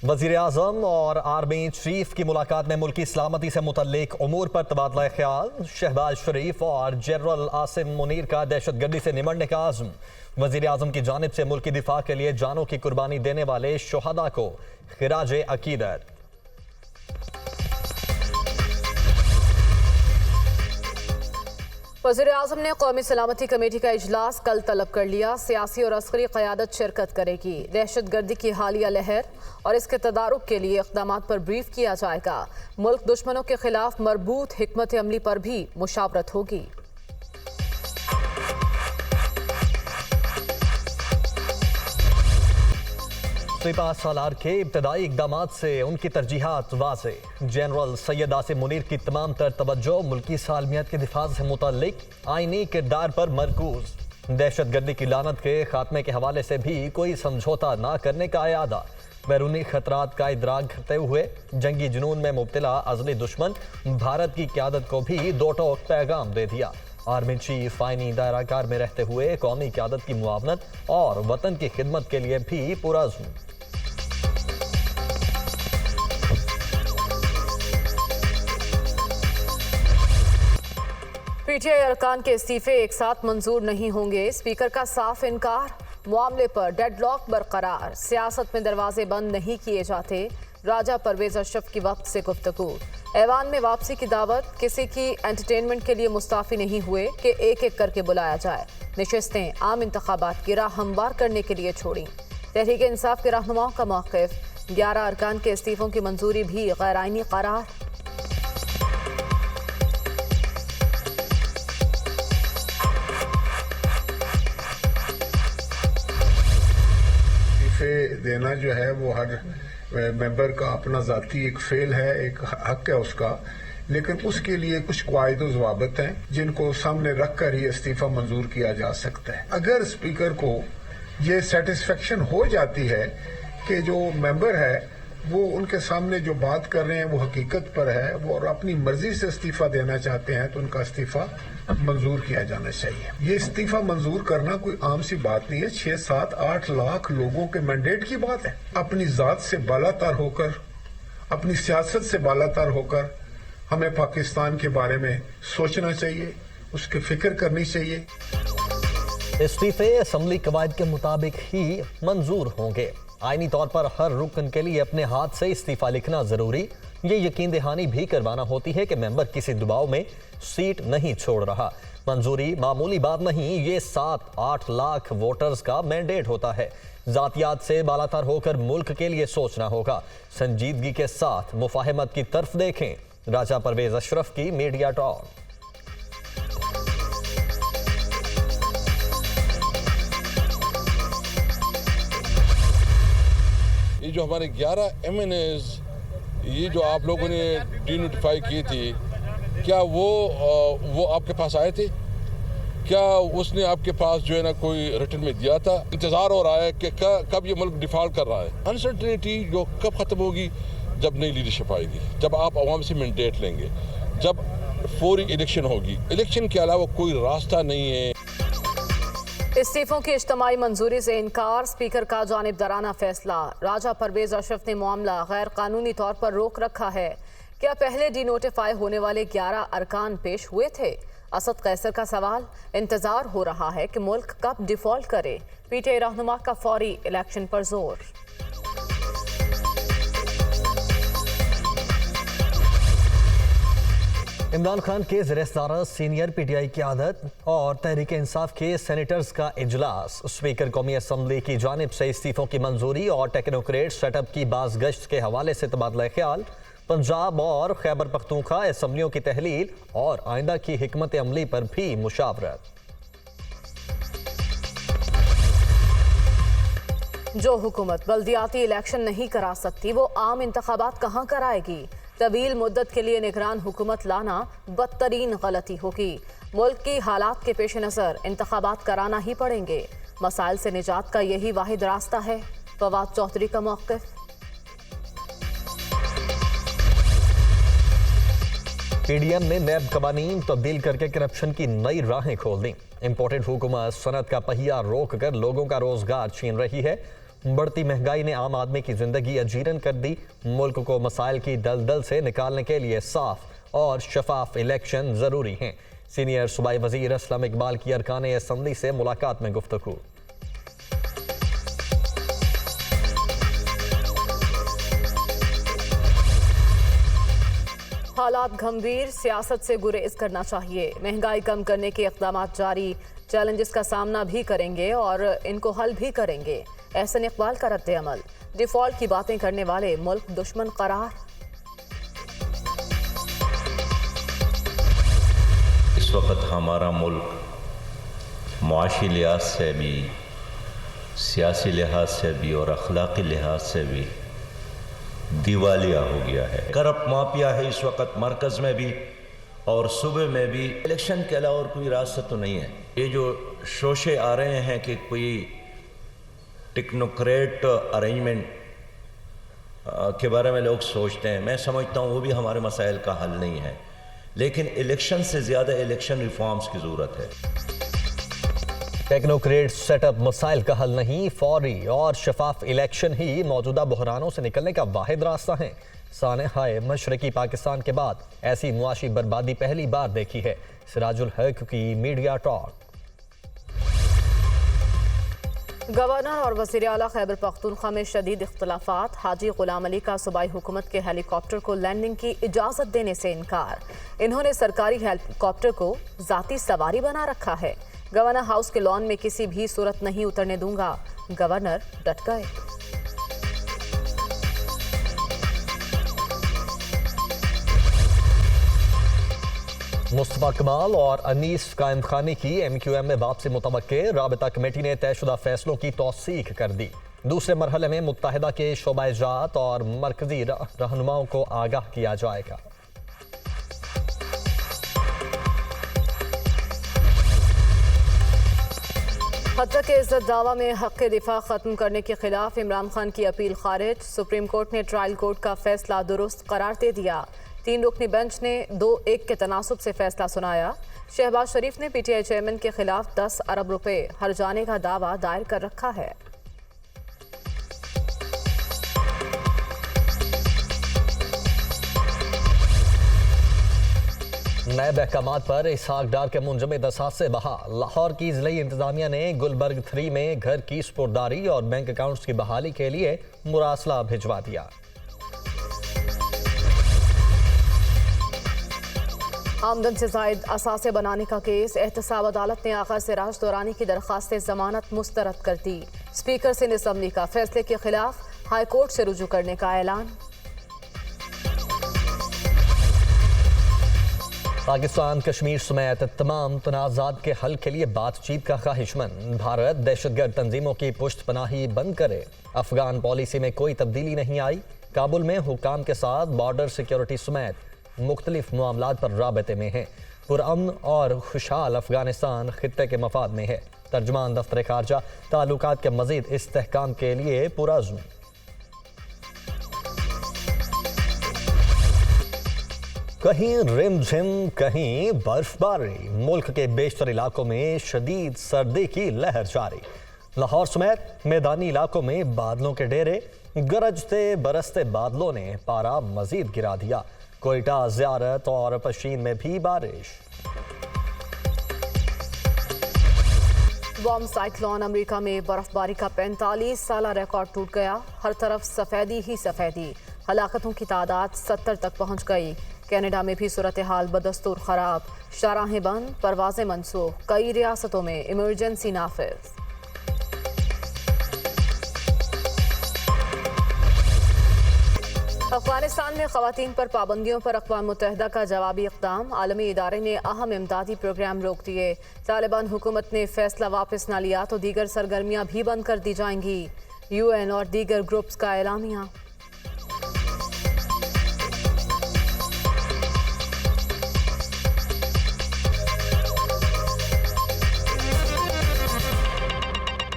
वजीर आजम और army chief की मुलाकात में मुल्क की सलामती से मुतल्लिक उमूर पर तबादला ख्याल। शहबाज शरीफ और जनरल आसिम मुनीर का दहशतगर्दी से निमटने का आज़म। वजीर आजम की जानिब से मुल्क की दिफा के लिए जानों की कुर्बानी देने वाले शुहदा को खिराज अकीदत। वज़ीर-ए-आज़म ने कौमी सलामती कमेटी का इजलास कल तलब कर लिया। सियासी और अस्करी क़यादत शिरकत करेगी। दहशतगर्दी की हालिया लहर और इसके तदारुक के लिए इक़दामात पर ब्रीफ किया जाएगा। मुल्क दुश्मनों के खिलाफ मरबूत हिकमत अमली पर भी मुशावरत होगी। सिपा सालार के इब्तदाई इक़दामात से उनकी तरजीहात वाज़े। जनरल सैयद आसिम मुनीर की तमाम तर तवज्जो मुल्की सालमियत के दिफा से मुतल्लिक आईनी किरदार पर मरकूज। दहशतगर्दी की लानत के खात्मे के हवाले से भी कोई समझौता ना करने का इरादा। बैरूनी खतरात का इदराक करते हुए जंगी जुनून में मुब्तला अज़ली दुश्मन भारत की क़यादत को भी दो टोक पैगाम दे दिया। आर्मी चीफ आईनी दायराकार में रहते हुए कौमी क़यादत की मुआवनत और वतन की खिदमत के लिए भी पुरअज़्म। पीटीआई अरकान के इस्तीफे एक साथ मंजूर नहीं होंगे। स्पीकर का साफ इनकार। मामले पर डेडलॉक बरकरार। सियासत में दरवाजे बंद नहीं किए जाते। राजा परवेज अशरफ की वक्त से गुफ्तगू। ऐवान में वापसी की दावत। किसी की एंटरटेनमेंट के लिए मुस्ताफी नहीं हुए कि एक एक करके बुलाया जाए। नशिस्तें आम इंतखाबात की राह हमवार करने के लिए छोड़ी। तहरीक इंसाफ के रहनुमाओं का मौक़िफ़। 11 अरकान के इस्तीफों की मंजूरी भी गैर आईनी करार। देना जो है वो हर मेंबर का अपना जाती एक फेल है, एक हक है उसका, लेकिन उसके लिए कुछ कायदे ज़वाबित हैं जिनको सामने रखकर ही इस्तीफा मंजूर किया जा सकता है। अगर स्पीकर को ये सेटिस्फेक्शन हो जाती है कि जो मेंबर है वो उनके सामने जो बात कर रहे हैं वो हकीकत पर है, वो और अपनी मर्जी से इस्तीफा देना चाहते हैं, तो उनका इस्तीफा मंजूर किया जाना चाहिए। ये इस्तीफा मंजूर करना कोई आम सी बात नहीं है। 6, 7, 8 लाख लोगों के मैंडेट की बात है। अपनी जात से बालातर होकर, अपनी सियासत से बालातर होकर हमें पाकिस्तान के बारे में सोचना चाहिए, उसकी फिक्र करनी चाहिए। इस्तीफे असम्बली कवायद के मुताबिक ही मंजूर होंगे। आईनी तौर पर हर रुकन के लिए अपने हाथ से इस्तीफा लिखना जरूरी। ये यकीन दहानी भी करवाना होती है कि मेंबर किसी दबाव में सीट नहीं छोड़ रहा। मंजूरी मामूली बात नहीं, ये 7-8 लाख वोटर्स का मैंडेट होता है। जातियात से बालातर होकर मुल्क के लिए सोचना होगा। संजीदगी के साथ मुफाहमत की तरफ देखें। राजा परवेज अशरफ की मीडिया टॉक। ये जो हमारे 11 MNAs ये जो आप लोगों ने डिनोटिफाई की थी, क्या वो आपके पास आए थे? क्या उसने आपके पास जो है ना कोई रिटर्न में दिया था? इंतज़ार हो रहा है कि कब ये मुल्क डिफॉल्ट कर रहा है। अनसर्टेनिटी जो कब ख़त्म होगी? जब नई लीडरशिप आएगी, जब आप अवाम से मैंडेट लेंगे, जब फौरी इलेक्शन होगी। इलेक्शन के अलावा कोई रास्ता नहीं है। इस्तीफों की इज्तिमाई मंजूरी से इनकार। स्पीकर का जानिबदाराना फैसला। राजा परवेज अशरफ ने मामला गैर कानूनी तौर पर रोक रखा है। क्या पहले डिनोटिफाई होने वाले 11 अरकान पेश हुए थे? असद कैसर का सवाल। इंतजार हो रहा है कि मुल्क कब डिफॉल्ट करे। पीटीआई रहनुमा का फौरी इलेक्शन पर जोर। इमरान खान के ज़ेर-ए-सदारत सीनियर पीटीआई क़यादत और तहरीक इंसाफ के सेनेटर्स का इजलास। स्पीकर कौमी असम्बली की जानिब से इस्तीफों की मंजूरी और टेक्नोक्रेट सेटअप की बाज़गश्त के हवाले से तबादला ख्याल। पंजाब और खैबर पख्तूनख्वा असम्बलियों की तहलील और आइंदा की हिकमत अमली पर भी मुशावरत। जो हुकूमत बल्दियाती इलेक्शन नहीं करा सकती वो आम इंतखाबात कहाँ कराएगी? तवील मुद्दत के लिए निगरान हुकूमत लाना बदतरीन गलती होगी। मुल्क की हालात के पेश नज़र इंतखाबात कराना ही पड़ेंगे। मसाइल से निजात का यही वाहिद रास्ता है। फवाद चौधरी का मौक़िफ़। पीडीएम ने नैब कवानीन तब्दील करके करप्शन की नई राहें खोल दी। इम्पोर्टेड हुकूमत सनत का पहिया रोक कर लोगों का रोजगार छीन रही है। बढ़ती महंगाई ने आम आदमी की जिंदगी अजीरन कर दी। मुल्क को मसाइल की दलदल से निकालने के लिए साफ और शफाफ इलेक्शन जरूरी हैं। सीनियर सूबाई वजीर असलम इकबाल की अरकान असम्बली से मुलाकात में गुफ्तगू। हालात गंभीर, सियासत से गुरेज करना चाहिए। महंगाई कम करने के इक़दाम जारी, चैलेंजेस का सामना भी करेंगे और इनको हल भी करेंगे। एहसन इकबाल का रद्द अमल। डिफॉल्ट की बातें करने वाले मुल्क दुश्मन करार। इस वक्त हमारा मुल्क मुआशी लिहाज से भी, सियासी लिहाज से भी और अखलाकी लिहाज से भी दिवालिया हो गया है। करप्ट माफिया है इस वक्त मरकज़ में भी और सूबे में भी। इलेक्शन के अलावा और कोई रास्ता तो नहीं है। ये जो शोशे आ रहे हैं कि कोई टेक्नोक्रेट अरेंजमेंट के बारे में लोग सोचते हैं, मैं समझता हूँ वो भी हमारे मसाइल का हल नहीं है। लेकिन इलेक्शन से ज़्यादा इलेक्शन रिफॉर्म्स की ज़रूरत है। टेक्नोक्रेट सेटअप मसाइल का हल नहीं, फौरी और शफाफ इलेक्शन ही मौजूदा बहरानों से निकलने का वाहिद रास्ता है। सानहाए मशरकी पाकिस्तान के बाद ऐसी मुआशी बर्बादी पहली बार देखी है। सिराजुल हक की मीडिया टॉक। गवर्नर और वज़ीर आला खैबर पख्तूनख्वा में शदीद इख्तलाफात। हाजी गुलाम अली का सूबाई हुकूमत के हेलीकॉप्टर को लैंडिंग की इजाज़त देने से इनकार। इन्होंने सरकारी हेलीकॉप्टर को ज़ाती सवारी बना रखा है। गवर्नर हाउस के लॉन में किसी भी सूरत नहीं उतरने दूंगा, गवर्नर डट गए। मुस्तफा कमाल और अनीस कायम खानी की MQM में वापसी मुतवक्के। राबिता कमेटी ने तयशुदा फैसलों की तौसीक कर दी। दूसरे मरहले में मुत्तहिदा के शोबाजात और मरकजी रहनुमाओं को आगाह किया जाएगा। खतरा के इज्जत दावा में हक़ दिफा खत्म करने के खिलाफ इमरान खान की अपील खारिज। सुप्रीम कोर्ट ने ट्रायल कोर्ट का फैसला दुरुस्त करार दे दिया। 3 रुकनी बेंच ने 2-1 के तनासुब से फैसला सुनाया। शहबाज शरीफ ने PTI चेयरमैन के खिलाफ 10 अरब रुपए हर्जाने का दावा दायर कर रखा है। नए अहकामात पर इसहाक डार के मुंजमद असासे बहा। लाहौर की ज़िली इंतजामिया ने गुलबर्ग 3 में घर की स्पुर्दारी और बैंक अकाउंट्स की बहाली के लिए मुरासला भिजवा दिया। आमदन से जायद असासे बनाने का केस। एहतसाब अदालत ने आखिर से राज दौरानी की दरख्वास्त जमानत मुस्तरद कर दी। स्पीकर से असम्बली का फैसले के खिलाफ हाई कोर्ट से रुजू करने का ऐलान। पाकिस्तान कश्मीर समेत तमाम तनाज़ात के हल के लिए बातचीत का ख्वाहिशमंद। भारत दहशतगर्द तंजीमों की पुश्त पनाही बंद करे। अफगान पॉलिसी में कोई तब्दीली नहीं आई। काबुल में हुकाम के साथ बॉर्डर सिक्योरिटी समेत मुख्तलिफ मामलात पर राबते में है। पुरअमन और खुशहाल अफगानिस्तान खित्ते के मफाद में है। तर्जुमान दफ्तर खारजा ताल्लुकात के मजीद इस्तेहकाम के लिए पुरअज़्म। कहीं रिमझिम कहीं बर्फबारी। मुल्क के बेशतर इलाकों में शदीद सर्दी की लहर जारी। लाहौर समेत मैदानी इलाकों में बादलों के डेरे। गरजते बरसते बादलों ने पारा मजीद गिरा दिया। कोयटा, ज़ियारत और पशीन में भी बारिश। Bomb cyclone. अमेरिका में बर्फबारी का 45 साला रिकॉर्ड टूट गया। हर तरफ सफेदी ही सफेदी। हलाकतों की तादाद 70 तक पहुंच गई। कनाडा में भी सूरत हाल बदस्तूर खराब। शाहराहें बंद, परवाजें मनसूख। कई रियासतों में इमरजेंसी नाफिज। अफगानिस्तान में खवातीन पर पाबंदियों पर अक़वाम मुत्तहिदा का जवाबी इक़दाम। आलमी इदारे ने अहम इमदादी प्रोग्राम रोक दिए। तालिबान हुकूमत ने फैसला वापस न लिया तो दीगर सरगर्मियां भी बंद कर दी जाएंगी। UN और दीगर ग्रुप्स का एलामिया।